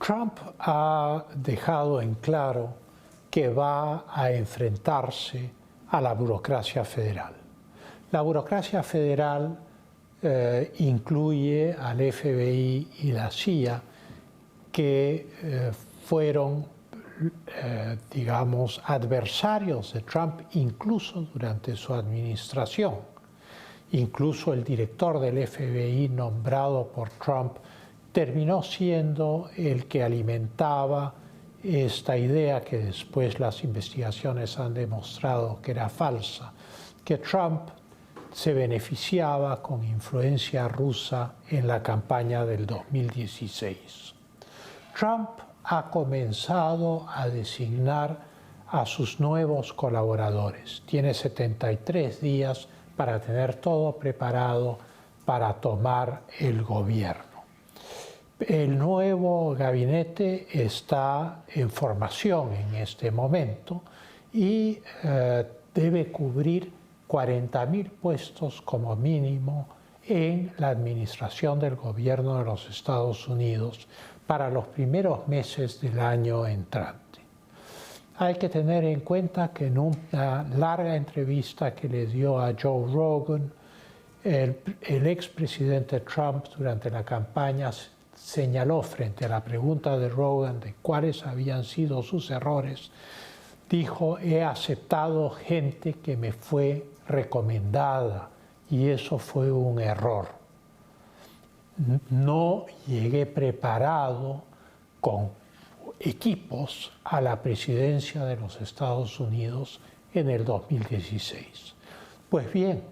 Trump ha dejado en claro que va a enfrentarse a la burocracia federal. La burocracia federal incluye al FBI y la CIA, que fueron, digamos, adversarios de Trump incluso durante su administración. Incluso el director del FBI nombrado por Trump terminó siendo el que alimentaba esta idea, que después las investigaciones han demostrado que era falsa, que Trump se beneficiaba con influencia rusa en la campaña del 2016. Trump ha comenzado a designar a sus nuevos colaboradores. Tiene 73 días para tener todo preparado para tomar el gobierno. El nuevo gabinete está en formación en este momento y debe cubrir 40.000 puestos como mínimo en la administración del gobierno de los Estados Unidos para los primeros meses del año entrante. Hay que tener en cuenta que en una larga entrevista que le dio a Joe Rogan, el expresidente Trump durante la campaña señaló, frente a la pregunta de Rogan de cuáles habían sido sus errores, dijo: he aceptado gente que me fue recomendada y eso fue un error. No llegué preparado con equipos a la presidencia de los Estados Unidos en el 2016. Pues bien,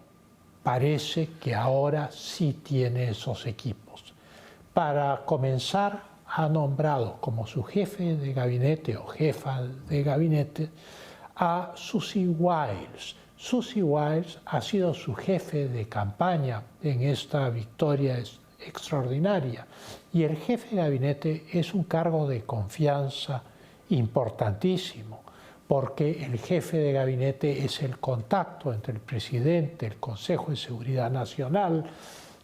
parece que ahora sí tiene esos equipos. Para comenzar, ha nombrado como su jefe de gabinete o jefa de gabinete a Susie Wiles. Susie Wiles ha sido su jefe de campaña en esta victoria extraordinaria, y el jefe de gabinete es un cargo de confianza importantísimo, porque el jefe de gabinete es el contacto entre el presidente, el Consejo de Seguridad Nacional,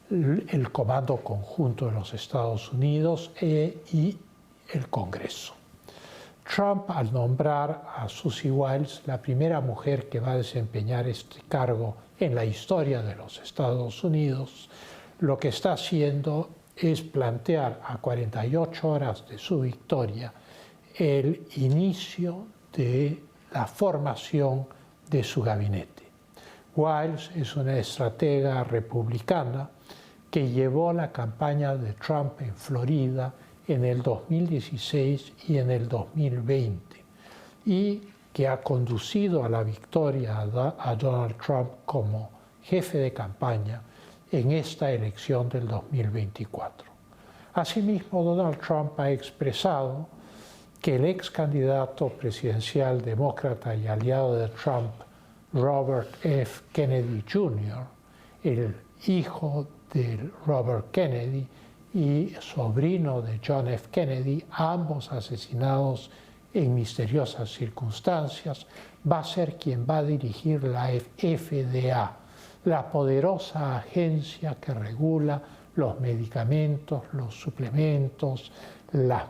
el Comando Conjunto de los Estados Unidos y el Congreso. Trump, al nombrar a Susie Wiles, la primera mujer que va a desempeñar este cargo en la historia de los Estados Unidos, lo que está haciendo es plantear a 48 horas de su victoria el inicio de la formación de su gabinete. Wiles es una estratega republicana que llevó la campaña de Trump en Florida en el 2016 y en el 2020, y que ha conducido a la victoria a Donald Trump como jefe de campaña en esta elección del 2024. Asimismo, Donald Trump ha expresado que el ex candidato presidencial demócrata y aliado de Trump, Robert F. Kennedy Jr., el hijo de Robert Kennedy y sobrino de John F. Kennedy, ambos asesinados en misteriosas circunstancias, va a ser quien va a dirigir la FDA, la poderosa agencia que regula los medicamentos, los suplementos, las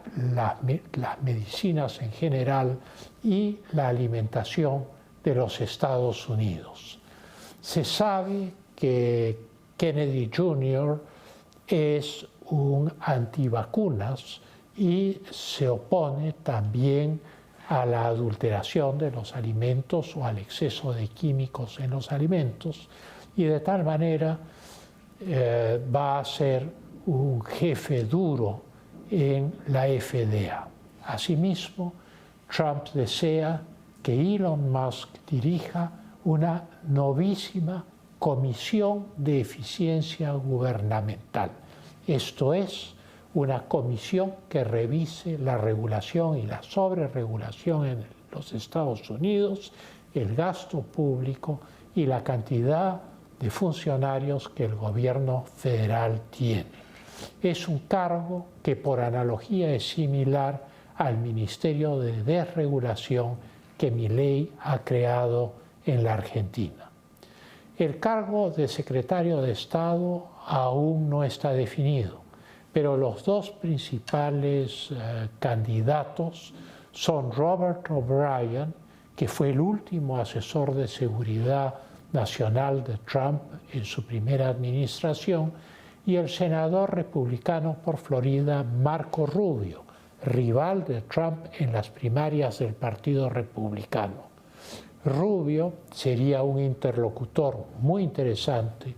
medicinas en general y la alimentación de los Estados Unidos. Se sabe que Kennedy Jr. es un antivacunas y se opone también a la adulteración de los alimentos o al exceso de químicos en los alimentos, y de tal manera va a ser un jefe duro en la FDA. Asimismo, Trump desea que Elon Musk dirija una novísima Comisión de Eficiencia Gubernamental. Esto es, una comisión que revise la regulación y la sobreregulación en los Estados Unidos, el gasto público y la cantidad de funcionarios que el gobierno federal tiene. Es un cargo que por analogía es similar al Ministerio de Desregulación que Milei ha creado en la Argentina. El cargo de secretario de Estado aún no está definido, pero los dos principales candidatos son Robert O'Brien, que fue el último asesor de seguridad nacional de Trump en su primera administración, y el senador republicano por Florida, Marco Rubio, rival de Trump en las primarias del Partido Republicano. Rubio sería un interlocutor muy interesante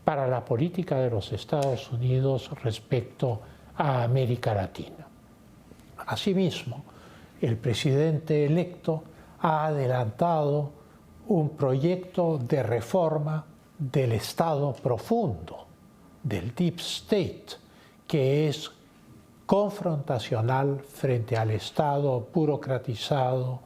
para la política de los Estados Unidos respecto a América Latina. Asimismo, el presidente electo ha adelantado un proyecto de reforma del Estado profundo, del Deep State, que es confrontacional frente al Estado burocratizado,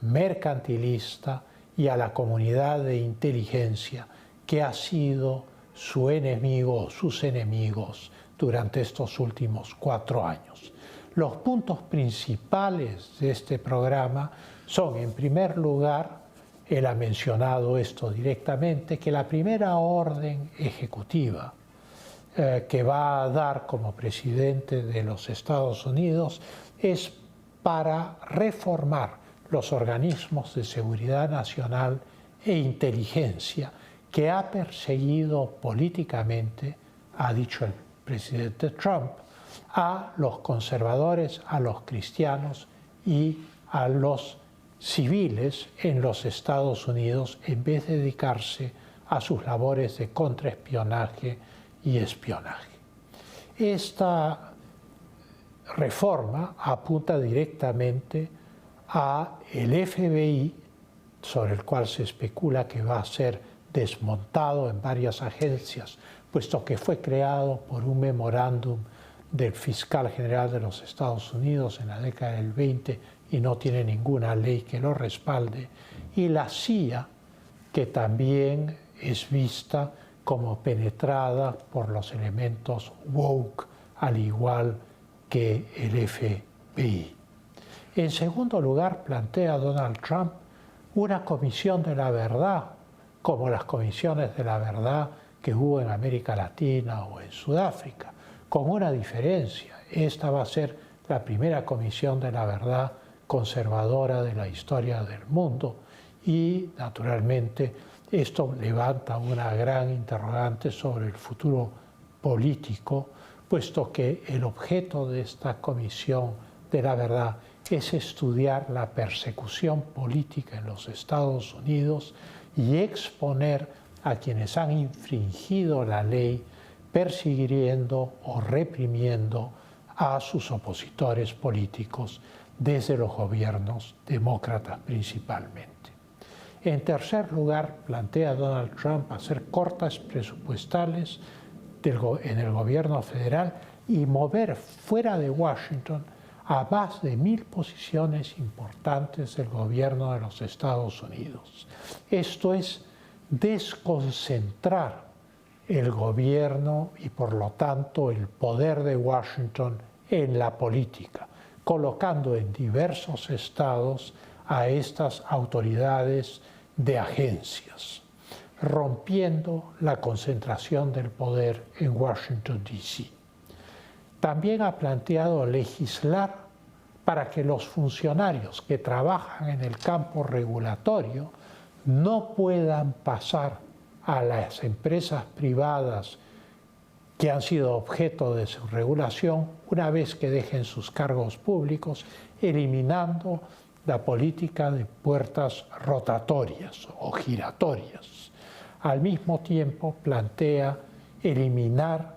mercantilista y a la comunidad de inteligencia que ha sido su enemigo o sus enemigos durante estos últimos 4 años. Los puntos principales de este programa son, en primer lugar, él ha mencionado esto directamente, que la primera orden ejecutiva que va a dar como presidente de los Estados Unidos es para reformar los organismos de seguridad nacional e inteligencia que ha perseguido políticamente, ha dicho el presidente Trump, a los conservadores, a los cristianos y a los civiles en los Estados Unidos, en vez de dedicarse a sus labores de contraespionaje y espionaje. Esta reforma apunta directamente a el FBI, sobre el cual se especula que va a ser desmontado en varias agencias, puesto que fue creado por un memorándum del fiscal general de los Estados Unidos en la década del 20 y no tiene ninguna ley que lo respalde, y la CIA, que también es vista como penetrada por los elementos woke, al igual que el FBI. En segundo lugar, plantea Donald Trump una comisión de la verdad, como las comisiones de la verdad que hubo en América Latina o en Sudáfrica, con una diferencia. Esta va a ser la primera comisión de la verdad conservadora de la historia del mundo y, naturalmente, esto levanta una gran interrogante sobre el futuro político, puesto que el objeto de esta comisión de la verdad es estudiar la persecución política en los Estados Unidos y exponer a quienes han infringido la ley, persiguiendo o reprimiendo a sus opositores políticos desde los gobiernos demócratas principalmente. En tercer lugar, plantea Donald Trump hacer cortes presupuestales en el gobierno federal y mover fuera de Washington a más de 1.000 posiciones importantes del gobierno de los Estados Unidos. Esto es desconcentrar el gobierno y, por lo tanto, el poder de Washington en la política, colocando en diversos estados a estas autoridades de agencias, rompiendo la concentración del poder en Washington, D.C. También ha planteado legislar para que los funcionarios que trabajan en el campo regulatorio no puedan pasar a las empresas privadas que han sido objeto de su regulación una vez que dejen sus cargos públicos, eliminando la política de puertas rotatorias o giratorias. Al mismo tiempo plantea eliminar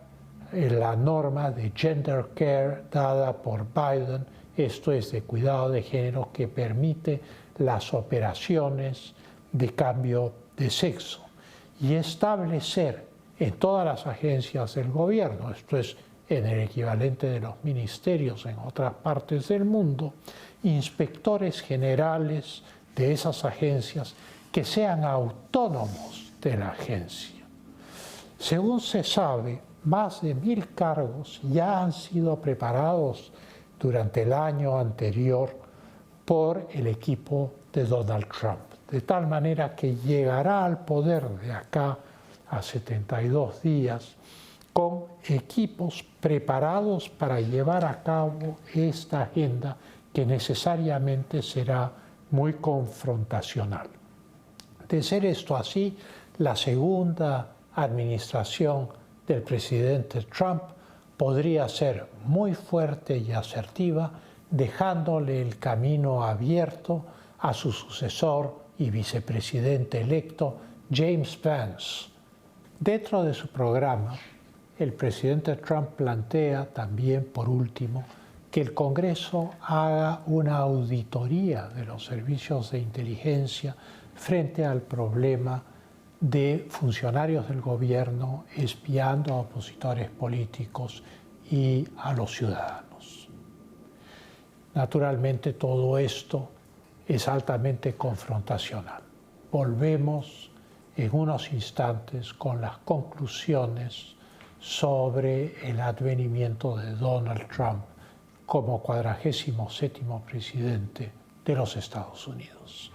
la norma de gender care dada por Biden, esto es de cuidado de género, que permite las operaciones de cambio de sexo, y establecer en todas las agencias del gobierno, esto es en el equivalente de los ministerios en otras partes del mundo, inspectores generales de esas agencias que sean autónomos de la agencia. Según se sabe, más de 1.000 cargos ya han sido preparados durante el año anterior por el equipo de Donald Trump, de tal manera que llegará al poder de acá a 72 días con equipos preparados para llevar a cabo esta agenda que necesariamente será muy confrontacional. De ser esto así, la segunda administración del presidente Trump podría ser muy fuerte y asertiva, dejándole el camino abierto a su sucesor y vicepresidente electo, James Vance. Dentro de su programa, el presidente Trump plantea también, por último, que el Congreso haga una auditoría de los servicios de inteligencia frente al problema de funcionarios del gobierno espiando a opositores políticos y a los ciudadanos. Naturalmente, todo esto es altamente confrontacional. Volvemos en unos instantes con las conclusiones sobre el advenimiento de Donald Trump como 47º presidente de los Estados Unidos.